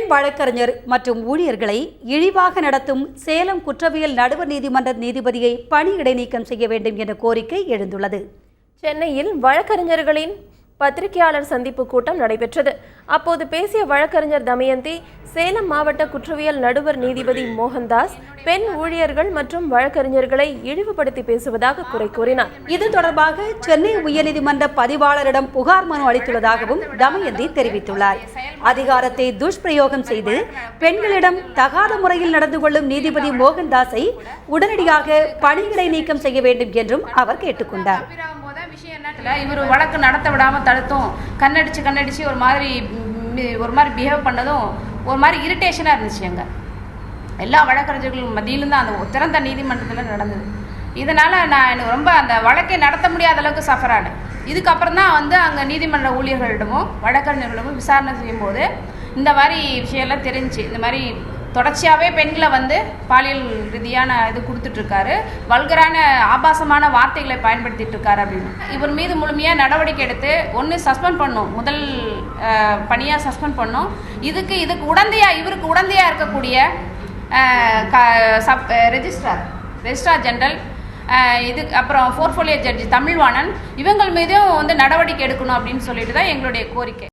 பெண் வழக்கறிஞர் மற்றும் ஊழியர்களை இழிவாக நடத்தும் சேலம் குற்றவியல் நடுவர் நீதிமன்ற நீதிபதியை பணி இடைநீக்கம் செய்ய வேண்டும் என்ற கோரிக்கை எழுந்துள்ளது. சென்னையில் வழக்கறிஞர்களின் பத்திரிகையாளர் சந்திப்பு கூட்டம் நடைபெற்றது. அப்போது பேசிய வழக்கறிஞர் தமயந்தி, சேலம் மாவட்ட குற்றவியல் நடுவர் நீதிபதி மோகன்தாஸ் பெண் ஊழியர்கள் மற்றும் வழக்கறிஞர்களை இழிவுபடுத்தி பேசுவதாக குறை கூறினார். இது தொடர்பாக சென்னை உயர்நீதிமன்ற பதிவாளரிடம் புகார் மனு அளித்துள்ளதாகவும் தமயந்தி தெரிவித்துள்ளார். அதிகாரத்தை துஷ்பிரயோகம் செய்து பெண்களிடம் தகாத முறையில் நடந்து கொள்ளும் நீதிபதி மோகன்தாஸை உடனடியாக பணியிடை நீக்கம் செய்ய வேண்டும் என்றும் அவர் கேட்டுக்கொண்டார். இவர் வழக்கு நடத்த விடாம தடுத்தும் கண்ணடிச்சு ஒரு மாதிரி பிஹேவ் பண்ணதும் ஒரு மாதிரி இரிட்டேஷனா இருந்துச்சு. அங்க எல்லா வழக்கறிஞர்களும் மத்தியிலும் தான் அந்த திறந்த நீதிமன்றத்தில் நடந்தது. இதனால நான் எனக்கு ரொம்ப அந்த வழக்கை நடத்த முடியாத அளவுக்கு சஃபர் ஆனேன். இதுக்கப்புறம் தான் அங்கே நீதிமன்ற ஊழியர்களிடமும் வழக்கறிஞர்களிடமும் விசாரணை செய்யும்போது இந்த மாதிரி விஷயம்லாம் தெரிஞ்சு, இந்த மாதிரி தொடர்ச்சியாகவே பெண்களை பாலியல் ரீதியான இது கொடுத்துட்ருக்காரு, வல்கரான ஆபாசமான வார்த்தைகளை பயன்படுத்திட்டு இருக்காரு அப்படின்னு இவர் மீது முழுமையாக நடவடிக்கை எடுத்து ஒன்று சஸ்பெண்ட் பண்ணும், முதல் பணியாக சஸ்பெண்ட் பண்ணும். இதுக்கு இவருக்கு உடந்தையாக இருக்கக்கூடிய ரெஜிஸ்ட்ரார் ஜெனரல், அப்புறம் போர்ட்ஃபோலியோ ஜட்ஜி தமிழ்வாணன், இவங்கள் மீதும் நடவடிக்கை எடுக்கணும் அப்படின்னு சொல்லிட்டு தான் எங்களுடைய கோரிக்கை.